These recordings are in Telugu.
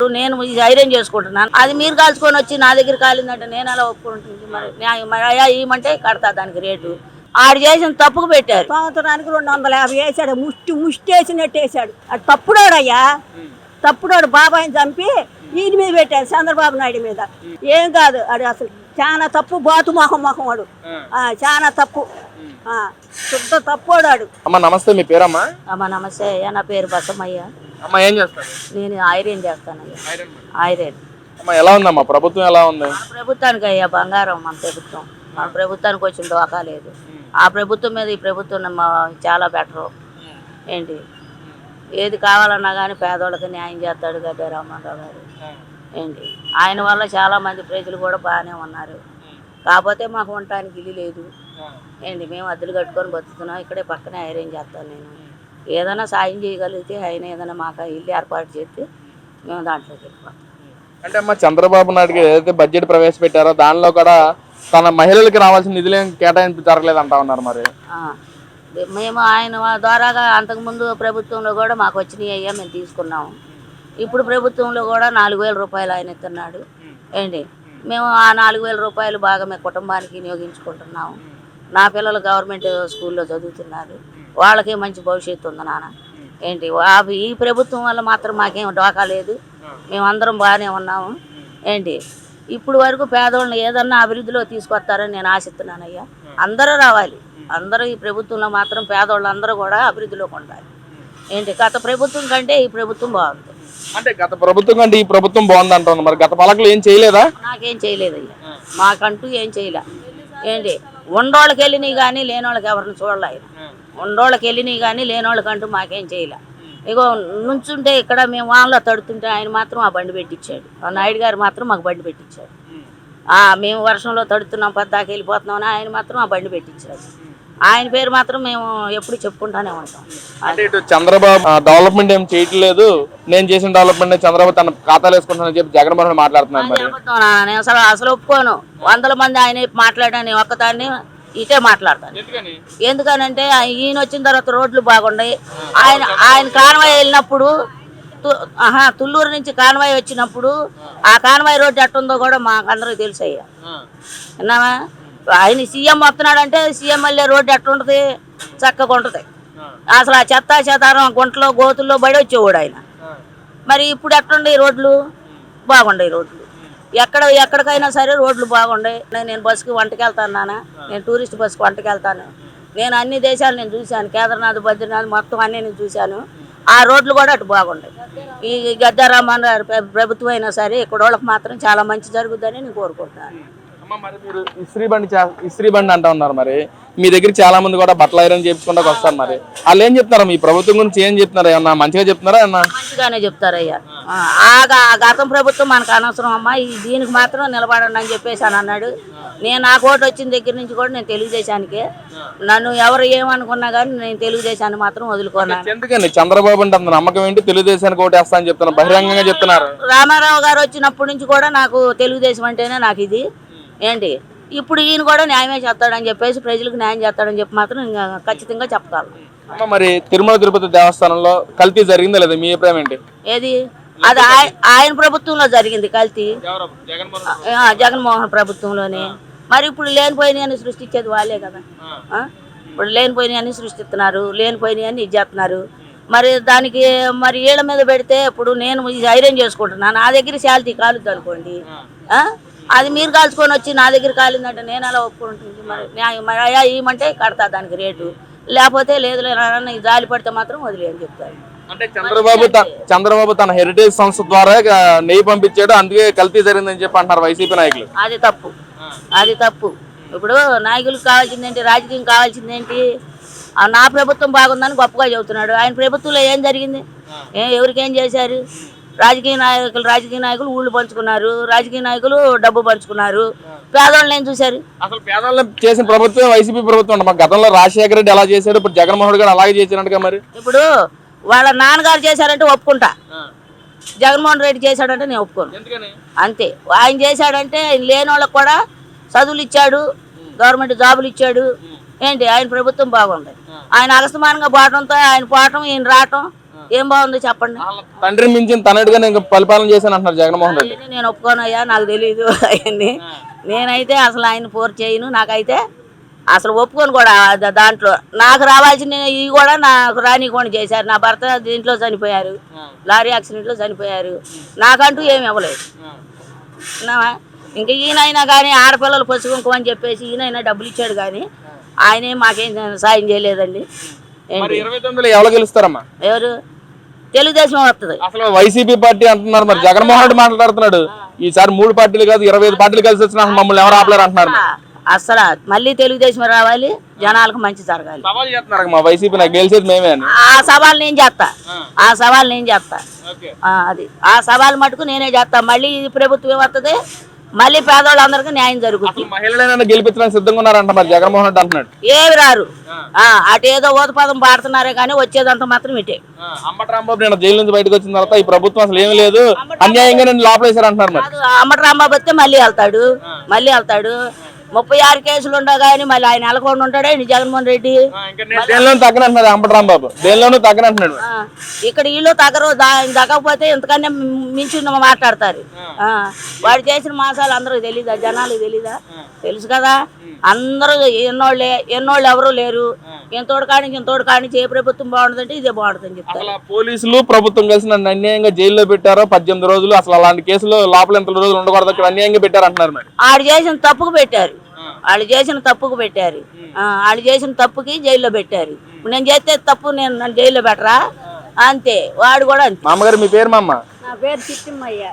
నేను ఈ ధైర్యం చేసుకుంటున్నాను. అది మీరు కాల్చుకొని వచ్చి నా దగ్గర కాలిందంటే నేను ఎలా ఒప్పుకుంటుంది? మరి అయ్యా ఇవ్వమంటే కడతా దానికి రేటు. ఆడు చేసిన తప్పుకు పెట్టారు. సంవత్సరానికి 250 వేసాడు. ముష్టి వేసినట్టు వేసాడు. అది తప్పుడోడయ్యా, తప్పుడోడు. బాబాయిని చంపి ఈయన మీద పెట్టాడు, చంద్రబాబు నాయుడు మీద. ఏం కాదు, అది అసలు చాలా తప్పు. బాతు మొహం వాడు చాలా తప్పు, శుద్ధ తప్పోడాడు. అమ్మ నమస్తే, మీ పేరమ్మా? అమ్మ నమస్తే అయ్యా, నా పేరు బసమ్మయ్య. అమ్మ ఏం చేస్తారు? నేను ఐరన్ చేస్తానయ్యా. ఐరన్. అమ్మ ఎలా ఉందమ్మా ప్రభుత్వం? ఎలా ఉంది? ప్రభుత్వానికి అయ్యా బంగారం. మన ప్రభుత్వానికి వచ్చిన దోకా లేదు. ఆ ప్రభుత్వం మీద ఈ ప్రభుత్వం చాలా బెటరు. ఏంటి ఏది కావాలన్నా కానీ పేదోళ్ళకి న్యాయం చేస్తాడు గడ్డ రామరావు గారు. ఏంటి ఆయన వల్ల చాలా మంది ప్రజలు కూడా బాగానే ఉన్నారు. కాకపోతే మాకు ఉండటానికి ఇల్లు లేదు. ఏంటి మేము అద్దెలు కట్టుకొని బతుకుతున్నాం. ఇక్కడే పక్కనే ఐరన్ చేస్తాను నేను. ఏదైనా సాయం చేయగలిగితే ఆయన ఏదైనా మాకు ఇల్లు ఏర్పాటు చేస్తే మేము దాంట్లోకి వెళ్ళిపోతాం. అంటే అమ్మ చంద్రబాబు నాయుడుకి ఏదైతే బడ్జెట్ ప్రవేశపెట్టారో దానిలో కూడా తన మహిళలకు రావాల్సిన నిధులు కేటాయింపు జరగలేదు అంటా ఉన్నారు. మరి మేము ఆయన ద్వారాగా అంతకుముందు ప్రభుత్వంలో కూడా మాకు వచ్చినాయి అయ్యా, మేము తీసుకున్నాము. ఇప్పుడు ప్రభుత్వంలో కూడా 4,000 రూపాయలు ఆయన ఇస్తున్నాడు. ఏంటి మేము ఆ 4,000 రూపాయలు బాగా మేము కుటుంబానికి వినియోగించుకుంటున్నాము. నా పిల్లలు గవర్నమెంట్ స్కూల్లో చదువుతున్నారు. వాళ్ళకి మంచి భవిష్యత్తు ఉంది నాన్న. ఏంటి ఈ ప్రభుత్వం వల్ల మాత్రం మాకేం డోకా లేదు. మేమందరం బాగానే ఉన్నాము. ఏంటి ఇప్పుడు వరకు పేదవాళ్ళని ఏదన్నా అభివృద్ధిలో తీసుకొస్తారని నేను ఆశిస్తున్నానయ్యా. అందరూ రావాలి. అందరూ ఈ ప్రభుత్వంలో మాత్రం పేదవాళ్ళందరూ కూడా అభివృద్ధిలోకి ఉండాలి. ఏంటి గత ప్రభుత్వం కంటే ఈ ప్రభుత్వం బాగుంది. అంటే గత ప్రభుత్వం కంటే ఈ ప్రభుత్వం బాగుంది అంటున్నాను. మరి గత పాలకులు ఏం చేయలేదా? నాకేం చేయలేదయ్యా, మాకంటూ ఏం చేయలే. ఏంటి ఉండోళ్ళకి వెళ్ళినాయి కానీ లేనోళ్ళకి ఎవరిని చూడలే ఆయన. ఉండోళ్ళకి వెళ్ళినాయి కానీ లేనోళ్ళకంటూ మాకేం చేయలే. ఇగో నుంచుంటే ఇక్కడ మేము వానలో తడుతుంటే ఆయన మాత్రం ఆ బండి పెట్టించాడు. నాయుడు గారు మాత్రం మాకు బండి పెట్టించాడు. మేము వర్షంలో తడుతున్నాం, పద్దాకి వెళ్ళిపోతున్నామని ఆయన మాత్రం ఆ బండి పెట్టించాడు. ఆయన పేరు మాత్రం మేము ఎప్పుడు చెప్పుకుంటానే ఉంటాం. అంటే ఇటు చంద్రబాబు డెవలప్మెంట్ ఏం చేయట్లేదు, నేను చేసిన డెవలప్మెంట్ చంద్రబాబు తన ఖాతాలు వేసుకుంటానని చెప్పి జగన్మోహన్ మాట్లాడుతున్నాను. నేను అసలు ఒప్పుకోను. 100 మంది ఆయన మాట్లాడాను, ఒక్కదాన్ని ఇటే మాట్లాడతాను. ఎందుకనంటే ఈయన వచ్చిన తర్వాత రోడ్లు బాగున్నాయి. ఆయన కాన్వాయ్ వెళ్ళినప్పుడు తుళ్ళూరు నుంచి కాన్వాయ్ వచ్చినప్పుడు ఆ కాన్వాయ్ రోడ్డు ఎట్టుందో కూడా మాకు అందరికీ తెలుసు అయ్యా. విన్నావా? ఆయన సీఎం వస్తున్నాడంటే సీఎం వెళ్ళే రోడ్డు ఎట్టుంటుంది? చక్కగా ఉంటుంది. అసలు ఆ చెత్త చెదారం గుంటలో గోతుల్లో బడి వచ్చేవాడు ఆయన. మరి ఇప్పుడు ఎట్టుండే రోడ్లు? బాగుండే రోడ్లు. ఎక్కడికైనా సరే రోడ్లు బాగుండే. నేను బస్సుకి వంటకి వెళ్తాను నాన్న, నేను టూరిస్ట్ బస్సుకి వంటకి వెళ్తాను. నేను అన్ని దేశాలు నేను చూశాను. కేదార్నాథ్, బద్రీనాథ్ మొత్తం అన్నీ నేను చూశాను. ఆ రోడ్లు కూడా అటు బాగుండే. ఈ గద్దారామన్ ప్రభుత్వం అయినా సరే ఇక్కడ వాళ్ళకి మాత్రం చాలా మంచి జరుగుద్దని నేను కోరుకుంటున్నాను. మరి మీరు ఇస్త్రీ బండి అంటా ఉన్నారు. మరి మీ దగ్గర చాలా మంది కూడా బట్టలు ఐరన్ చేయించుకుంటూ వస్తారు. మరి వాళ్ళు ఏం చెప్తారా? మీ ప్రభుత్వం గురించి ఏం చెప్తున్నారా? ఏమన్నా మంచిగా చెప్తున్నారా? మంచిగానే చెప్తారయ్యా. గతం ప్రభుత్వం మనకు అనవసరం అమ్మా, దీనికి మాత్రం నిలబడండి అని చెప్పేసి అని అన్నాడు. నేను నా ఓటు వచ్చిన దగ్గర నుంచి కూడా నేను తెలుగుదేశానికే. నన్ను ఎవరు ఏమనుకున్నా కానీ నేను తెలుగుదేశాన్ని మాత్రం వదులుకున్నాను. ఎందుకండి చంద్రబాబు అంటే అంత నమ్మకం ఏంటి? తెలుగుదేశానికి ఓటు వేస్తా అని చెప్తున్నారు, బహిరంగంగా చెప్తున్నారు. రామారావు గారు వచ్చినప్పటి నుంచి కూడా నాకు తెలుగుదేశం అంటేనే నాకు ఇది. ఏంటి ఇప్పుడు ఈయన కూడా న్యాయమే చేస్తాడని చెప్పేసి ప్రజలకు న్యాయం చేస్తాడని చెప్పి మాత్రం ఖచ్చితంగా చెప్పగలను. మరి తిరుమల తిరుపతి దేవస్థానంలో కల్తీ జరిగిందా లేదా? మీ అభిప్రాయం ఏంటి? ఏది? అది ఆయన ప్రభుత్వంలో జరిగింది కల్తీ, జగన్మోహన్ ప్రభుత్వంలోనే. మరి ఇప్పుడు లేనిపోయినాయని సృష్టించేది వాళ్ళే కదా. ఇప్పుడు లేనిపోయినాయని సృష్టిస్తున్నారు, లేనిపోయినాయని ఇది చేస్తున్నారు. మరి దానికి మరి వీళ్ళ మీద పెడితే ఇప్పుడు నేను ఇది ఐరన్ చేసుకుంటున్నాను, నా దగ్గర శాలిటీ కాలుద్ది అనుకోండి. అది మీరు కాల్చుకొని వచ్చి నా దగ్గర కాలిందంటే నేను ఎలా ఒప్పుకుంటుంది? మరి అయ్యా ఇవ్వమంటే కడతా దానికి రేటు. లేకపోతే లేదు జాలి పడితే మాత్రం వదిలేయని చెప్తారు. అంటే చంద్రబాబు తన హెరిటేజ్ సంస్థ ద్వారా నెయ్యి పంపించాడు, అందుకే కల్తీ జరిగిందని చెప్పి అంటున్నారు వైసీపీ నాయకులు. అది తప్పు. ఇప్పుడు నాయకులకు కావాల్సిందేంటి? రాజకీయం కావాల్సిందేంటి? నా ప్రభుత్వం బాగుందని గొప్పగా చెబుతున్నాడు. ఆయన ప్రభుత్వంలో ఏం జరిగింది? ఎవరికేం చేశారు? రాజకీయ నాయకులు ఊళ్ళు పంచుకున్నారు, రాజకీయ నాయకులు డబ్బు పంచుకున్నారు. పేదవాళ్ళని ఏం చూశారు? అసలు పేదవాళ్ళని చేసిన ప్రభుత్వం వైసీపీ ప్రభుత్వం. గతంలో రాజశేఖర రెడ్డి ఎలా చేశాడు, ఇప్పుడు జగన్మోహన్ రెడ్డి గారు అలాగే చేసినట్టుగా. మరి ఇప్పుడు వాళ్ళ నాన్నగారు చేశారంటే ఒప్పుకుంటా, జగన్మోహన్ రెడ్డి చేశాడంటే నేను ఒప్పుకోను. అంతే. ఆయన చేశాడంటే లేని వాళ్ళకి కూడా చదువులు ఇచ్చాడు, గవర్నమెంట్ జాబులు ఇచ్చాడు. ఏంటి ఆయన ప్రభుత్వం బాగుంది. ఆయన అగస్తమానంగా పోవటంతో ఆయన పోవటం ఈయన రావటం ఏం బాగుందో చెప్పండి. వాళ్ళ తండ్రిని మించిన తనడుగా నేను పరిపాలన చేశాను అంటున్నారు జగన్మోహన్ రెడ్డి. అవన్నీ నేను ఒప్పుకోనయ్యా, నాకు తెలీదు అవన్నీ. నేనైతే అసలు ఆయన ఫోర్ చేయను, నాకైతే అసలు ఒప్పుకొని కూడా దాంట్లో నాకు రావాల్సిన ఇవి కూడా నాకు రానికుండా చేశారు. నా భర్త దీంట్లో చనిపోయారు, లారీ యాక్సిడెంట్లో చనిపోయారు, నాకంటూ ఏమి ఇవ్వలేదు. ఇంకా ఈయనైనా కానీ ఆడపిల్లలు పసుకుంకమని చెప్పేసి ఈయనైనా డబ్బులు ఇచ్చాడు, కానీ ఆయనే మాకేం సాయం చేయలేదండి. మరి 29లో ఎవరు గెలుస్తారమ్మా? ఎవరు? తెలుగుదేశం వస్తుంది. అసలు వైసీపీ పార్టీ అంటున్నారు, మరి జగన్మోహన్ రెడ్డి మాట్లాడుతున్నాడు ఈసారి 3 పార్టీలు కాదు 25 పార్టీలు కలిసి వచ్చినా మమ్మల్ని ఎవరు ఆపలేరు అంటున్నారు. అసలు మళ్ళీ తెలుగుదేశం రావాలి, జనాలకు మంచి జరగాలి. సవాల్ చేస్తున్నారు మా వైసీపీ, నాకు గెలిచేది మేమే అని. ఆ సవాల్ నేను చేస్తా, ఆ సవాల్ నేను చేస్తా. అది ఆ సవాల్ మటుకు నేనే చేస్తా. మళ్ళీ ఇది ప్రభుత్వం వస్తుంది, మళ్ళీ పేదవాళ్ళందరికీ న్యాయం జరుగుతుంది. మహిళలైనా గెలిపించడానికి సిద్ధంగా ఉన్నారంట మరి జగన్మోహన్ రెడ్డి అంటున్నాడు. ఏమి రారు, అటేదో ఓతపదం పాడుతున్నారే కానీ వచ్చేదంతా మాత్రం ఇటే. అంబటి రాంబాబు నేను జైలు నుంచి బయటకు వచ్చిన తర్వాత ఈ ప్రభుత్వం అసలు ఏమీ లేదు, అన్యాయంగా నేను లోపలేశారు అంటున్నారు. మరి అంబటి రాంబాబు వస్తే మళ్ళీ వెళ్తాడు. 36 కేసులు ఉండవు కానీ మళ్ళీ ఆయన నెలకొండ ఉంటాడే జగన్మోహన్ రెడ్డి. దేనిలోనూ తగ్గనంటున్నారు అంబటి రాంబాబు, దేనిలోనూ తగ్గనంటున్నాడు. ఇక్కడ వీళ్ళు తగ్గరు, తగ్గకపోతే ఇంతకన్నా మించి మాట్లాడతారు. వాడు చేసిన మాసాలు అందరూ తెలీదా, జనాలకు తెలీదా? తెలుసు కదా, అందరూ ఎన్నోళ్ళు ఎవరు లేరు. ఇంతోడు కాడి ఏ ప్రభుత్వం బాగుంటుందంటే ఇదే బాగుంటుందని చెప్తారు. పోలీసులు ప్రభుత్వం కలిసి నన్ను అన్యాయంగా జైల్లో పెట్టారో 18 రోజులు, అసలు అలాంటి కేసులు లోపల ఎంత రోజులు ఉండకూడదు, ఇక్కడ అన్యాయంగా పెట్టారు అంటున్నారు. మరి ఆడు చేసిన తప్పుకు పెట్టారు, వాళ్ళు చేసిన తప్పుకి జైల్లో పెట్టారు. నేను చేస్తే తప్పు నన్ను జైల్లో పెట్టరా? అంతే, వాడు కూడా అంతే. మామగారు మీ పేరు? మామ నా పేరు చిట్టిమ్మయ్య.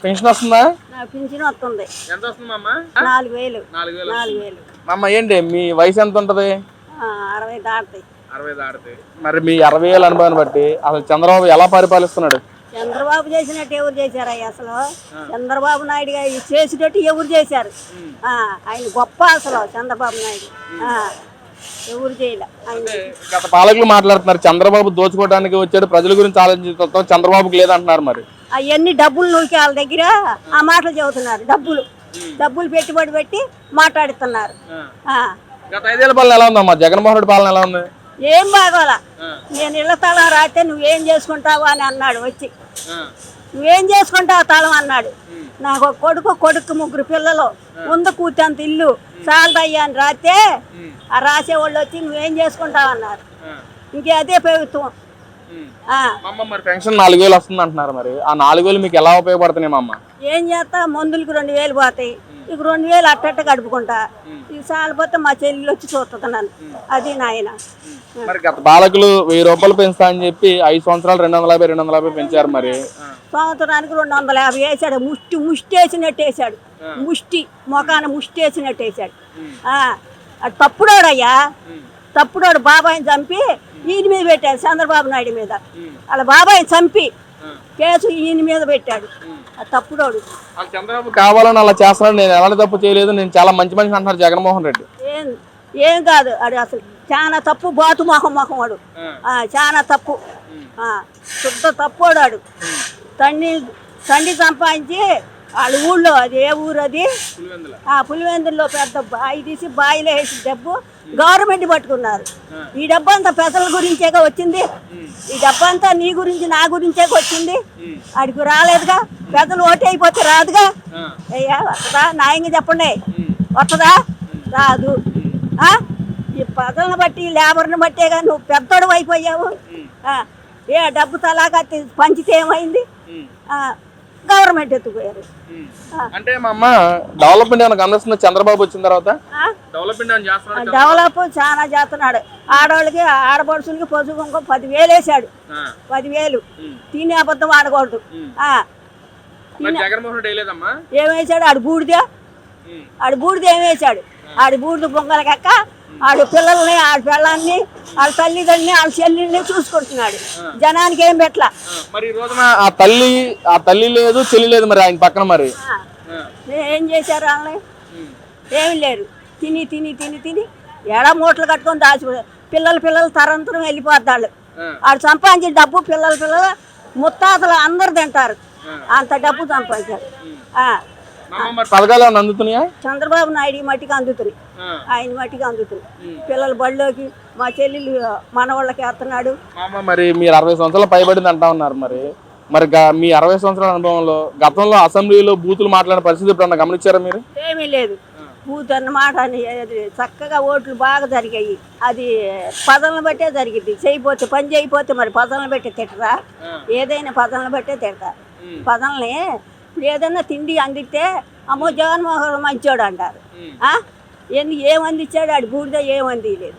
పెన్షన్ వస్తుందా? నా పింఛన్ వస్తుంది. ఎంత వస్తుంది మామ? 4000. 4000. మామ ఏంటి మీ వయసు ఎంత ఉంటది? 60 దాటుతాయి. 60 దాటుతాయి. మరి మీ 60,000 అనుభవాన్ని బట్టి అసలు చంద్రబాబు ఎలా పరిపాలిస్తున్నాడు? చంద్రబాబు చేసినట్టు ఎవరు చేశారయ్య? అసలు చంద్రబాబు నాయుడు గారు చేసినట్టు ఎవరు చేశారు? ఆయన గొప్ప అసలు చంద్రబాబు నాయుడు ఎవరు చేయలే. గత పాలకులు మాట్లాడుతున్నారు చంద్రబాబు దోచుకోవడానికి వచ్చాడు, ప్రజల గురించి ఆలోచించడం చంద్రబాబుకి లేదంటున్నారు. మరి అవన్నీ డబ్బులు నూకి వాళ్ళ దగ్గర ఆ మాటలు చెబుతున్నారు. డబ్బులు పెట్టుబడి పెట్టి మాట్లాడుతున్నారు. గత 5 ఏళ్ల పాలన ఎలా ఉందమ్మా? జగన్మోహన్ రెడ్డి పాలన ఎలా ఉంది? ఏం బాగోలా. నేను ఇళ్ల తాళం రాస్తే నువ్వేం చేసుకుంటావు అని అన్నాడు వచ్చి. నువ్వేం చేసుకుంటావు తాళం అన్నాడు. నాకు ఒక కొడుకు 3 పిల్లలు ఉంది, కూర్చంత ఇల్లు చాలదయ్యా అని రాస్తే ఆ రాసేవాళ్ళు వచ్చి నువ్వేం చేసుకుంటావు అన్నారు. ఇంకే అదే ప్రభుత్వం. మరి పెన్షన్ 4000 వస్తుంది అంటున్నారు. మరి ఆ 4000 మీకు ఎలా ఉపయోగపడుతున్నాయి అమ్మ? ఏం చేస్తా, మందులకు 2000 పోతాయి. ఇక 2000 అట్ట గడుపుకుంటా. ఇక చాలిపోతే మా చెల్లెలు వచ్చి చూస్తున్నాను. అది నాయన. మరి గత పాలకులు 1000 రూపాయలు పెంచుతా అని చెప్పి 5 సంవత్సరాలు 250 పెంచారు. మరి సంవత్సరానికి 250 వేసాడు. ముష్టి వేసినట్టు వేసాడు. మొఖాన ముష్టి వేసినట్టు వేసాడు. తప్పుడోడయ్యా, తప్పుడోడు. బాబాయిని చంపి ఈయన మీద పెట్టాడు, చంద్రబాబు నాయుడు మీద. వాళ్ళ బాబాయిని చంపి కేసు ఈయన మీద పెట్టాడు. తప్పుడోడు. చంద్రబాబు కావాలని అలా చేస్తున్నాడు, నేను ఎలాంటి తప్పు చేయలేదు, నేను చాలా మంచి మనిషి అంటున్నారు జగన్మోహన్ రెడ్డి. ఏం కాదు, అది అసలు చాలా తప్పు. బాతు మొహం వాడు చాలా తప్పు, శుద్ధ తప్పుడు వాడు. తండ్రి సంపాదించి వాళ్ళ ఊళ్ళో, అది ఏ ఊరు అది, పులివెందుల్లో పెద్ద బాయి తీసి బాయిలో వేసి డబ్బు గవర్నమెంట్ పట్టుకున్నారు. ఈ డబ్బు అంతా ప్రజల గురించేగా వచ్చింది. ఈ డబ్బు అంతా నీ గురించి నా గురించే వచ్చింది. అడిగి రాలేదుగా, ప్రజలు ఓటు అయిపోతే రాదుగా. అయ్యా వస్తుందా? న్యాయంగా చెప్పండి, వస్తుందా? రాదు. ఈ ప్రజలను బట్టి లేబర్ని బట్టేగా నువ్వు పెద్దోడు అయిపోయావు. ఏ డబ్బు తలాగా పంచితే ఏమైంది? గవర్నమెంట్ ఎత్తుపోయారు. అంటే మా అమ్మ డెవలప్మెంట్ ఏమైనా కనిపిస్తుంది చంద్రబాబు వచ్చిన తర్వాత? డెవలప్ చాలా చేస్తున్నాడు. ఆడవాళ్ళకి ఆడపడుచులకి పసుపు కుంకుమ 10,000 వేసాడు. 10,000 తినే అబద్ధం ఆడకూడదు. ఏం వేసాడు? ఆడు బూడిద ఏం వేసాడు? ఆడి బూడిద పొంగలకెక్క ఆడు పిల్లల్ని, ఆడి పిల్లల్ని, వాళ్ళ తల్లిదండ్రులని, వాళ్ళ చెల్లిని చూసుకుంటున్నాడు. జనానికి ఏం పెట్టలా. మరి ఈ రోజున ఆ తల్లి లేదు, చెల్లి లేదు, మరి ఆయన పక్కన మరి ఏం చేశారు? వాళ్ళని ఏమి లేరు. తిని తిని తిని తిని ఎడ మూటలు కట్టుకొని దాచిపోయారు. పిల్లలు తరంతరం వెళ్ళిపోతాళ్ళు. ఆడు సంపాదించిన డబ్బు పిల్లలు ముత్తాతలు అందరు తింటారు. అంత డబ్బు సంపాదించారు. మరి పథకాలు ఏమైనా అందుతున్నాయా? చంద్రబాబు నాయుడు మట్టికి అందుతున్నాయి, ఆయన మట్టికి అందుతున్నాయి. పిల్లల బడిలోకి మా చెల్లెలు మనవాళ్ళకి వేస్తున్నాడు. మరి మీరు 60 సంవత్సరాలు పైబడింది అంటా ఉన్నారు. మరి మీ 60 సంవత్సరాల అనుభవంలో గతంలో అసెంబ్లీలో బూతులు మాట్లాడిన పరిస్థితి ఎప్పుడన్నా గమనించారా మీరు? ఏమీ లేదు. బూత్ అన్నమాట అని చక్కగా ఓట్లు బాగా జరిగాయి. అది పదలను బట్టే జరిగింది. చేయపోతే పని చేయకపోతే మరి పదలను బట్టే తిట్టరా? ఏదైనా పదలను బట్టే తిడతారు. పదల్ని ఇప్పుడు ఏదైనా తిండి అందితే అమ్మో జగన్మోహన్ మంచోడు అంటారు. ఏం అందించాడు? ఆడు బూడిద ఏం అందిలేదు.